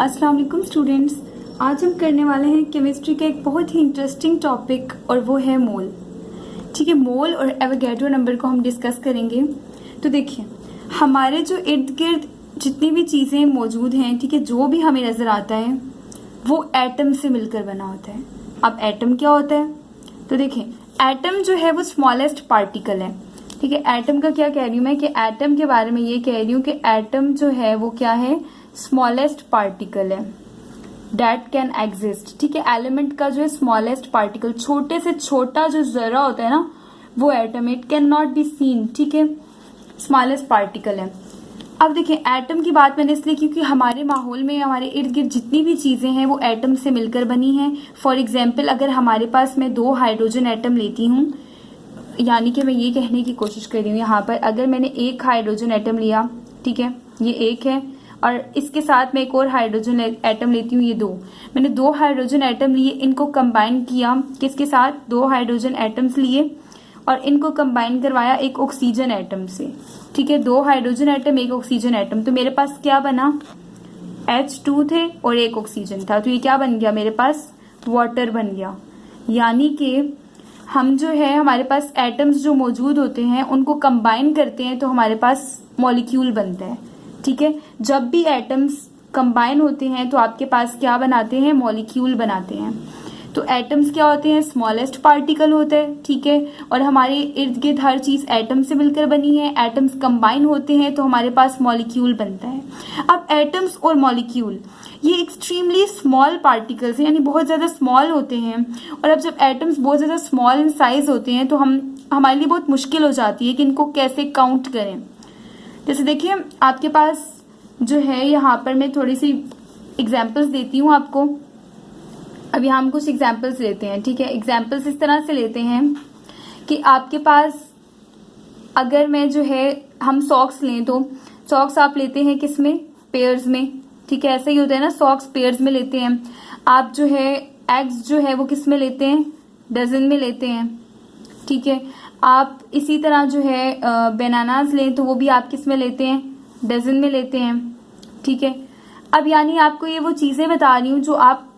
अस्सलाम वालेकुम स्टूडेंट्स। आज हम करने वाले हैं केमिस्ट्री का एक बहुत ही इंटरेस्टिंग टॉपिक और वो है मोल। ठीक है, मोल और एवोगैड्रो नंबर को हम डिस्कस करेंगे। तो देखिए, हमारे जो इर्द गिर्द जितनी भी चीज़ें मौजूद हैं, ठीक है, जो भी हमें नज़र आता है वो एटम से मिलकर बना होता है। अब एटम क्या होता है? तो देखिए, एटम जो है वो स्मॉलेस्ट पार्टिकल है। ठीक है, एटम का क्या कह रही हूँ मैं कि एटम के बारे में ये कह रही हूँ कि एटम जो है वो क्या है, स्मॉलेस्ट पार्टिकल है दैट कैन एग्जिस्ट। ठीक है, एलिमेंट का जो है स्मॉलेस्ट पार्टिकल, छोटे से छोटा जो जरा होता है ना, वो atom, it can not be seen. ठीक है, स्मॉलेस्ट पार्टिकल है। अब देखिए, एटम की बात मैंने इसलिए क्योंकि हमारे माहौल में, हमारे इर्द गिर्द जितनी भी चीजें हैं वो एटम से मिलकर बनी हैं। फॉर एग्जाम्पल, अगर हमारे पास मैं 2 हाइड्रोजन एटम लेती हूँ, यानी कि मैं ये कहने की कोशिश कर रही हूँ यहाँ पर, अगर मैंने 1 हाइड्रोजन एटम लिया, ठीक है, ये 1 है, और इसके साथ मैं एक और हाइड्रोजन एटम लेती हूँ, ये 2। मैंने 2 हाइड्रोजन एटम लिए, इनको कंबाइन किया, किसके साथ? 2 हाइड्रोजन एटम्स लिए और इनको कंबाइन करवाया एक ऑक्सीजन एटम से। ठीक है, 2 हाइड्रोजन एटम, 1 ऑक्सीजन एटम, तो मेरे पास क्या बना? H2 थे और 1 ऑक्सीजन था, तो ये क्या बन गया? मेरे पास वाटर बन गया। यानी कि हम जो है, हमारे पास एटम्स जो मौजूद होते हैं उनको कंबाइन करते हैं तो हमारे पास मॉलिक्यूल बनता है। ठीक है, जब भी एटम्स कंबाइन होते हैं तो आपके पास क्या बनाते हैं? मॉलिक्यूल बनाते हैं। तो एटम्स क्या होते हैं? स्मॉलेस्ट पार्टिकल होते हैं। ठीक है, और हमारे इर्द गिर्द हर चीज एटम से मिलकर बनी है। एटम्स कंबाइन होते हैं तो हमारे पास मॉलिक्यूल बनता है। अब एटम्स और मॉलिक्यूल ये एक्सट्रीमली स्मॉल पार्टिकल्स हैं, यानी बहुत ज्यादा स्मॉल होते हैं। और अब जब एटम्स बहुत ज्यादा स्मॉल इन साइज होते हैं तो हमारे लिए बहुत मुश्किल हो जाती है कि इनको कैसे काउंट करें। जैसे देखिए, आपके पास जो है, यहाँ पर मैं थोड़ी सी एग्जाम्पल्स देती हूँ आपको। अब यहाँ हम कुछ एग्जाम्पल्स लेते हैं। ठीक है, एग्जाम्पल्स इस तरह से लेते हैं कि आपके पास, अगर मैं जो है, हम सॉक्स लें तो सॉक्स आप लेते हैं किस में? पेयर्स में। ठीक है, ऐसा ही होता है ना, सॉक्स पेयर्स में लेते हैं। आप जो है एग्स जो है वो किस में लेते हैं? डजन में लेते हैं। ठीक है, आप इसी तरह जो है बनानास लें तो वो भी आप किस में लेते हैं? डजन में लेते हैं। ठीक है, अब यानी आपको ये वो चीजें बता रही हूँ जो आप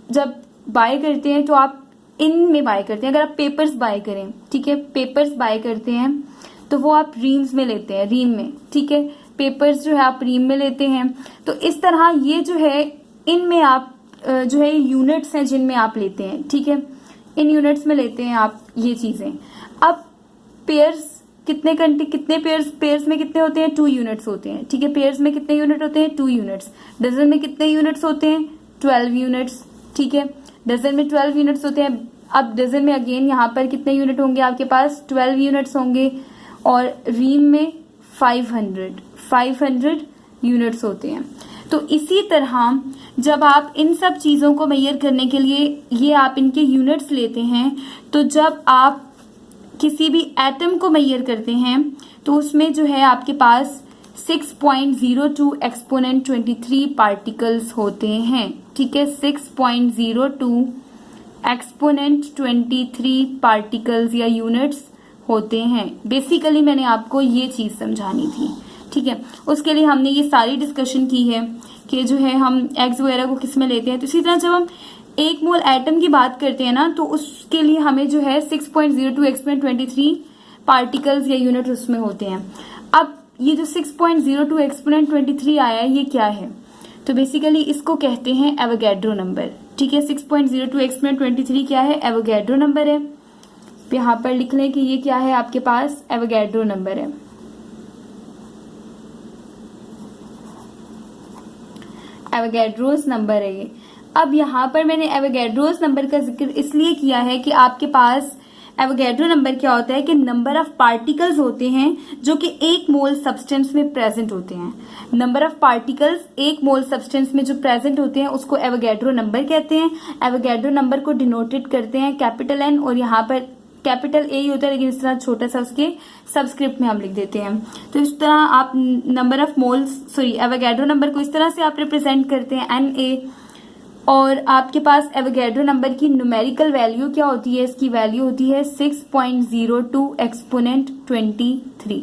जब बाय करते हैं तो आप इन में बाय करते हैं। अगर आप पेपर्स बाय करें, ठीक है, पेपर्स बाय करते हैं तो वो आप रीम्स में लेते हैं, रीम में। ठीक है, पेपर्स जो है आप रीम में लेते हैं। तो इस तरह ये जो है, इनमें आप जो है यूनिट्स हैं जिनमें आप लेते हैं। ठीक है, इन यूनिट्स में लेते हैं आप ये चीजें। अब पेयर्स कितने पेयर्स में कितने होते हैं? 2 यूनिट्स होते हैं। ठीक है, पेयर्स में कितने यूनिट होते हैं? 2 यूनिट्स। डजन में कितने यूनिट्स होते हैं? 12 यूनिट्स। ठीक है, डजन में 12 यूनिट्स होते हैं। अब डजन में अगेन यहाँ पर कितने यूनिट होंगे आपके पास? 12 यूनिट्स होंगे। और रीम में 500 यूनिट्स होते हैं। तो इसी तरह जब आप इन सब चीजों को मेजर करने के लिए ये आप इनके यूनिट्स लेते हैं, तो जब आप किसी भी एटम को मेजर करते हैं तो उसमें जो है आपके पास 6.02 एक्सपोनेंट 23 पार्टिकल्स होते हैं। ठीक है, 6.02 एक्सपोनेंट 23 पार्टिकल्स या यूनिट्स होते हैं। बेसिकली मैंने आपको ये चीज समझानी थी। ठीक है, उसके लिए हमने ये सारी डिस्कशन की है कि जो है हम एग्स वगैरह को किस में लेते हैं। तो इसी तरह जब हम 1 मोल एटम की बात करते हैं ना, तो उसके लिए हमें जो है 6.02 एक्सपोनेंट 23 पार्टिकल्स या यूनिट उसमें होते हैं। अब ये जो 6.02 एक्सपोनेंट 23 आया है, ये क्या है? तो बेसिकली इसको कहते हैं एवोगैड्रो नंबर। ठीक है, 6.02 एक्सपोनेंट 23 क्या है? एवोगैड्रो नंबर है। यहाँ पर लिख लें कि ये क्या है आपके पास? एवोगैड्रो नंबर है। एवोगैड्रोस नंबर है ये। अब यहाँ पर मैंने एवोगैड्रोस नंबर का जिक्र इसलिए किया है कि आपके पास एवोगैड्रो नंबर क्या होता है कि नंबर ऑफ पार्टिकल्स होते हैं जो कि 1 मोल सब्सटेंस में प्रेजेंट होते हैं। Number of particles 1 mole substance में जो प्रेजेंट होते हैं उसको एवोगैड्रो नंबर कहते हैं। एवोगैड्रो नंबर को डिनोटेड करते हैं कैपिटल एन, और यहाँ पर कैपिटल ए ही होता है, लेकिन इस तरह छोटा सा उसके सबस्क्रिप्ट में हम लिख देते हैं। तो इस तरह आप number of moles Avogadro number को इस तरह से आप रिप्रेजेंट करते हैं, एन ए। और आपके पास एवोगैड्रो नंबर की न्यूमेरिकल वैल्यू क्या होती है? इसकी वैल्यू होती है 6.02 एक्सपोनेंट 23।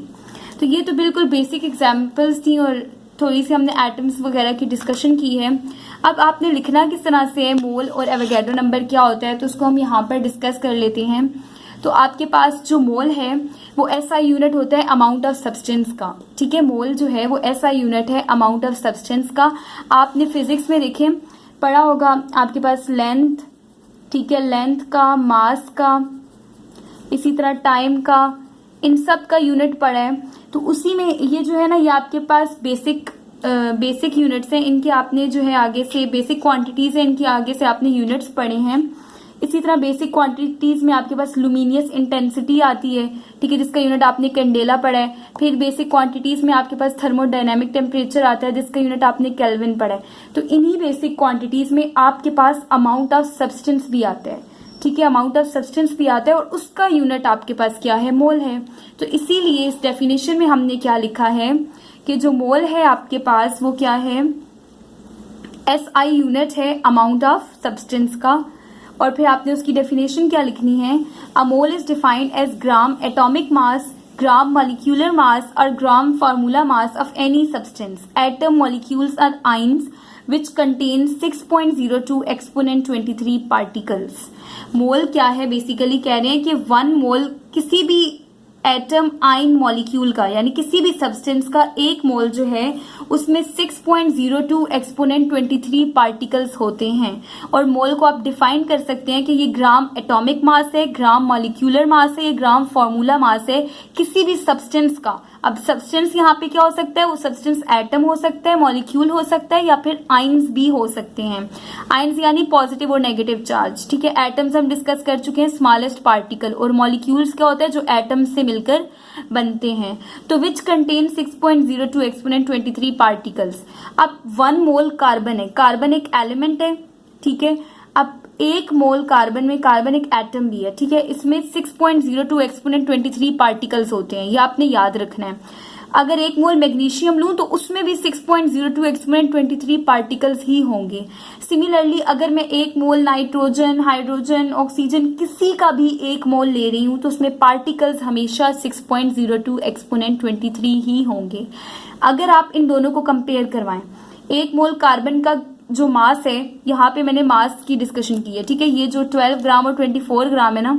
तो ये तो बिल्कुल बेसिक एग्जाम्पल्स थी और थोड़ी सी हमने एटम्स वगैरह की डिस्कशन की है। अब आपने लिखना किस तरह से है, मोल और एवोगैड्रो नंबर क्या होता है, तो उसको हम यहाँ पर डिस्कस कर लेते हैं। तो आपके पास जो मोल है वो ऐसा यूनिट होता है अमाउंट ऑफ सब्सटेंस का, ठीक है। मोल जो है वो ऐसा यूनिट है अमाउंट ऑफ सब्सटेंस का। आपने फिजिक्स में देखें पढ़ा होगा, आपके पास लेंथ, ठीक है, लेंथ का, मास का, इसी तरह टाइम का, इन सब का यूनिट पढ़ा है। तो उसी में ये जो है ना, ये आपके पास बेसिक यूनिट्स हैं, इनके आपने जो है आगे से बेसिक क्वांटिटीज हैं, इनके आगे से आपने यूनिट्स पढ़े हैं। इसी तरह बेसिक क्वांटिटीज में आपके पास लुमिनियस इंटेंसिटी आती है, ठीक है, जिसका यूनिट आपने कैंडेला पढ़ा है। फिर बेसिक क्वांटिटीज में आपके पास थर्मोडायनामिक टेम्परेचर आता है, जिसका यूनिट आपने केल्विन पढ़ा है। तो इन्हीं बेसिक क्वांटिटीज में आपके पास अमाउंट ऑफ सब्सटेंस भी आता है, ठीक है, अमाउंट ऑफ सब्सटेंस भी आता है और उसका यूनिट आपके पास क्या है, मोल है। तो इसीलिए इस डेफिनेशन में हमने क्या लिखा है कि जो मोल है आपके पास वो क्या है, SI यूनिट है अमाउंट ऑफ सब्सटेंस का। और फिर आपने उसकी डेफिनेशन क्या लिखनी है, a mole is defined as gram atomic mass, gram molecular mass और gram formula mass of any substance. Atom molecules are ions which contains 6.02 exponent 23 particles। Mole क्या है, बेसिकली कह रहे हैं कि 1 मोल किसी भी एटम आइन मॉलिक्यूल का, यानी किसी भी सब्सटेंस का 1 मोल जो है उसमें 6.02 एक्सपोनेंट 23 पार्टिकल्स होते हैं। और मोल को आप डिफाइन कर सकते हैं कि ये ग्राम एटॉमिक मास है, ग्राम मॉलिक्यूलर मास है, ये ग्राम फॉर्मूला मास है किसी भी सब्सटेंस का। अब सब्सटेंस यहाँ पे क्या हो सकता है, वो सब्सटेंस एटम हो सकता है, मॉलिक्यूल हो सकता है, या फिर आइंस भी हो सकते हैं। आइंस यानी पॉजिटिव और नेगेटिव चार्ज, ठीक है। एटम्स हम डिस्कस कर चुके हैं, स्मॉलेस्ट पार्टिकल, और मॉलिक्यूल्स क्या होता है, जो एटम्स से मिलकर बनते हैं। तो विच कंटेन 6.02 एक्सपोनेंट 23 पार्टिकल्स। अब 1 मोल कार्बन है, कार्बन एक एलिमेंट है, ठीक है। अब 1 मोल कार्बन में, कार्बन एक एटम भी है, ठीक है, इसमें 6.02 एक्सपोनेंट 23 पार्टिकल्स होते हैं, ये आपने याद रखना है। अगर 1 मोल मैग्नीशियम लूं तो उसमें भी 6.02 एक्सपोनेंट 23 पार्टिकल्स ही होंगे। सिमिलरली अगर मैं 1 मोल नाइट्रोजन, हाइड्रोजन, ऑक्सीजन किसी का भी 1 मोल ले रही हूं तो उसमें पार्टिकल्स हमेशा 6.02 एक्सपोनेंट 23 ही होंगे। अगर आप इन दोनों को कंपेयर करवाएं, 1 मोल कार्बन का जो मास है, यहाँ पे मैंने मास की डिस्कशन की है, ठीक है, ये जो 12 ग्राम और 24 ग्राम है ना,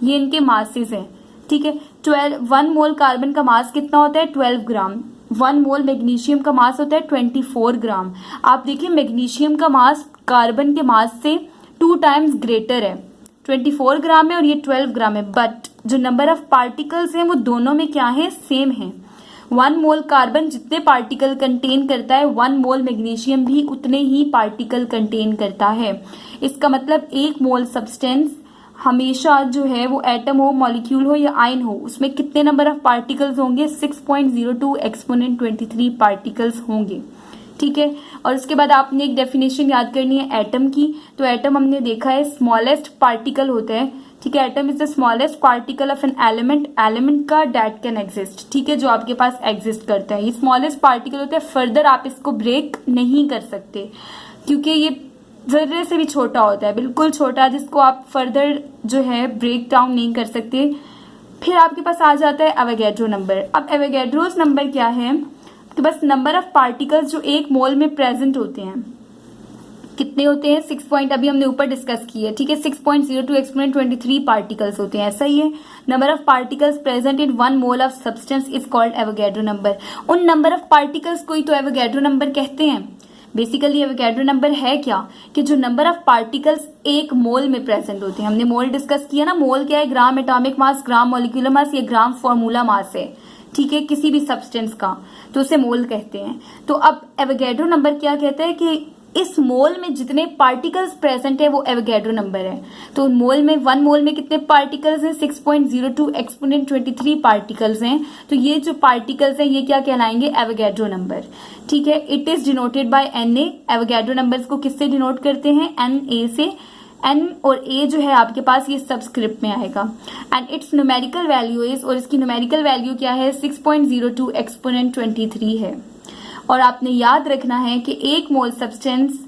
ये इनके मासेस है, ठीक है। 1 मोल कार्बन का मास कितना होता है, 12 ग्राम। 1 मोल मैग्नीशियम का मास होता है 24 ग्राम। आप देखिए मैग्नीशियम का मास कार्बन के मास से 2 टाइम्स ग्रेटर है, 24 ग्राम है और ये 12 ग्राम है, बट जो नंबर ऑफ पार्टिकल्स हैं वो दोनों में क्या है, सेम है। 1 मोल कार्बन जितने पार्टिकल कंटेन करता है, 1 मोल मैग्नीशियम भी उतने ही पार्टिकल कंटेन करता है। इसका मतलब 1 मोल सब्सटेंस हमेशा जो है वो एटम हो, मॉलिक्यूल हो या आयन हो, उसमें कितने नंबर ऑफ पार्टिकल्स होंगे, 6.02 एक्सपोनेंट 23 पार्टिकल्स होंगे, ठीक है। और उसके बाद आपने एक डेफिनेशन याद करनी है एटम की। तो एटम हमने देखा है स्मॉलेस्ट पार्टिकल होता है, ठीक है। Atom is the smallest particle of an element, element का दैट कैन एग्जिस्ट, ठीक है, जो आपके पास एग्जिस्ट करता है। ये स्मॉलेस्ट पार्टिकल होता है, फर्दर आप इसको ब्रेक नहीं कर सकते क्योंकि ये जर्रे से भी छोटा होता है, बिल्कुल छोटा, जिसको आप फर्दर जो है ब्रेक डाउन नहीं कर सकते। फिर आपके पास आ जाता है एवोगैड्रो नंबर। अब एवोगैड्रोस नंबर क्या है, तो बस नंबर ऑफ पार्टिकल्स जो 1 मोल में प्रेजेंट होते हैं, कितने होते हैं, 6 पॉइंट, अभी हमने ऊपर डिस्कस की है, ठीक है, 6.02 एक्सपोनेंट 23 पार्टिकल्स होते हैं, ऐसा ही है। Number of particles present in 1 mole of substance is called Avogadro number. उन नंबर ऑफ पार्टिकल्स को ही तो एवोगैड्रो नंबर कहते हैं। बेसिकली एवोगैड्रो नंबर है क्या, कि जो नंबर ऑफ पार्टिकल्स 1 मोल में प्रेजेंट होते हैं। हमने मोल डिस्कस किया ना, मोल क्या है, ग्राम एटॉमिक मास, ग्राम मॉलिक्यूलर मास, ये ग्राम फॉर्मूला मास है, ठीक है, किसी भी सब्सटेंस का, तो उसे मोल कहते हैं। तो अब एवोगैड्रो नंबर क्या कहता है कि इस मोल में जितने पार्टिकल्स प्रेजेंट है वो एवोगैड्रो नंबर है। तो मोल में 1 मोल में कितने पार्टिकल्स हैं, 6.02 एक्सपोनेंट 23 पार्टिकल्स हैं। तो ये जो पार्टिकल्स हैं ये क्या कहलाएंगे, एवोगैड्रो नंबर, ठीक है। It is denoted by Na। Avogadro numbers को किससे डिनोट करते हैं, Na से। N और A जो है आपके पास ये सबस्क्रिप्ट में आएगा। And it's numerical value is, और इसकी न्यूमेरिकल वैल्यू क्या है, 6.02 एक्सपोनेंट 23 है। और आपने याद रखना है कि 1 मोल सब्सटेंस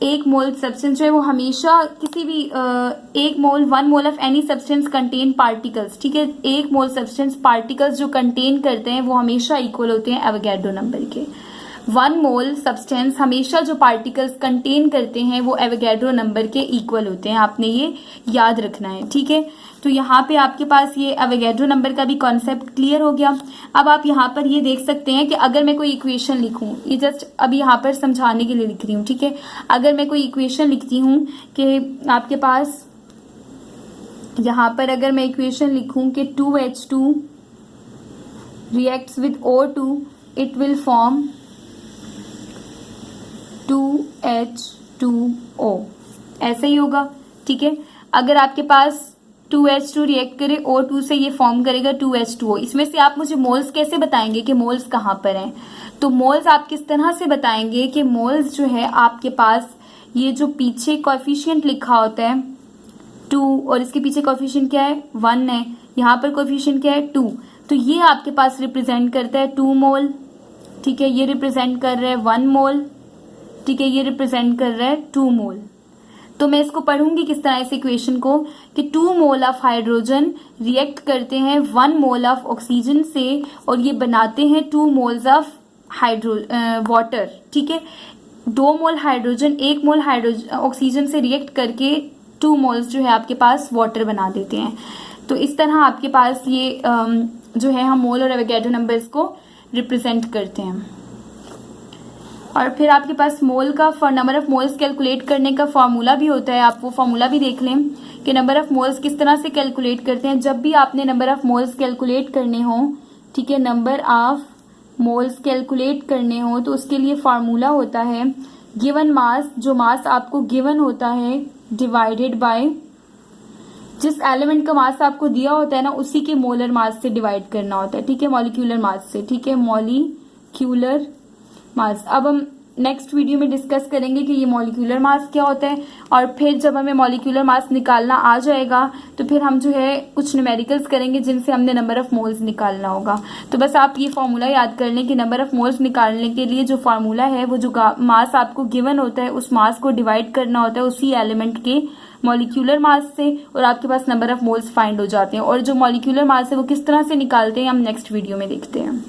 जो है वो हमेशा किसी भी 1 mole of any substance contain particles, ठीक है, 1 मोल सब्सटेंस पार्टिकल्स जो कंटेन करते हैं वो हमेशा इक्वल होते हैं एवोगैड्रो नंबर के। 1 मोल सब्सटेंस हमेशा जो पार्टिकल्स कंटेन करते हैं वो एवोगैड्रो नंबर के इक्वल होते हैं, आपने ये याद रखना है, ठीक है। तो यहाँ पे आपके पास ये एवोगैड्रो नंबर का भी कॉन्सेप्ट क्लियर हो गया। अब आप यहाँ पर ये देख सकते हैं कि अगर मैं कोई इक्वेशन लिखूं, ये जस्ट अभी यहाँ पर समझाने के लिए लिख रही हूँ, ठीक है। अगर मैं कोई इक्वेशन लिखती हूँ कि आपके पास यहाँ पर अगर मैं इक्वेशन लिखूं कि 2H2 reacts with O2, it will form 2H2O, ऐसे ही होगा, ठीक है। अगर आपके पास 2H2 रिएक्ट करे O2 से, ये फॉर्म करेगा 2H2O। इसमें से आप मुझे मोल्स कैसे बताएंगे कि मोल्स कहाँ पर हैं? तो मोल्स आप किस तरह से बताएंगे कि मोल्स जो है आपके पास ये जो पीछे कोएफिशिएंट लिखा होता है 2 और इसके पीछे कोएफिशिएंट क्या है 1 है, यहाँ पर कोएफिशिएंट क्या है 2, तो ये आपके पास रिप्रेजेंट करता है 2 मोल, ठीक है। ये रिप्रेजेंट कर रहा है 1 मोल, ठीक है। ये रिप्रेजेंट कर रहा है 2 मोल। तो मैं इसको पढ़ूंगी किस तरह इस इक्वेशन को कि 2 मोल ऑफ हाइड्रोजन रिएक्ट करते हैं 1 मोल ऑफ ऑक्सीजन से और ये बनाते हैं 2 मोल्स ऑफ वाटर, ठीक है। 2 मोल हाइड्रोजन 1 मोल हाइड्रोजन ऑक्सीजन से रिएक्ट करके 2 मोल्स जो है आपके पास वाटर बना देते हैं। तो इस तरह आपके पास ये जो है हम मोल और एवोगैड्रो नंबर्स को रिप्रेजेंट करते हैं। और फिर आपके पास मोल का नंबर ऑफ मोल्स कैलकुलेट करने का फॉर्मूला भी होता है, आप वो फॉर्मूला भी देख लें कि नंबर ऑफ मोल्स किस तरह से कैलकुलेट करते हैं। जब भी आपने नंबर ऑफ मोल्स कैलकुलेट करने हो, ठीक है, नंबर ऑफ मोल्स कैलकुलेट करने हो तो उसके लिए फॉर्मूला होता है गिवन मास, जो मास आपको गिवन होता है डिवाइडेड बाय जिस एलिमेंट का मास आपको दिया होता है ना उसी के मोलर मास से डिवाइड करना होता है, ठीक है, मॉलिक्यूलर मास से, ठीक है, मॉलिक्यूलर मास। अब हम नेक्स्ट वीडियो में डिस्कस करेंगे कि ये मॉलिक्यूलर मास क्या होता है और फिर जब हमें मॉलिक्यूलर मास निकालना आ जाएगा तो फिर हम जो है कुछ न्यूमेरिकल्स करेंगे जिनसे हमने नंबर ऑफ मोल्स निकालना होगा। तो बस आप ये फॉर्मूला याद कर लें कि नंबर ऑफ मोल्स निकालने के लिए जो फॉर्मूला है वो जो मास आपको गिवन होता है उस मास को डिवाइड करना होता है उसी एलिमेंट के मॉलिक्यूलर मास से और आपके पास नंबर ऑफ मोल्स फाइंड हो जाते हैं। और जो मॉलिक्यूलर मास है वो किस तरह से निकालते हैं हम नेक्स्ट वीडियो में देखते हैं।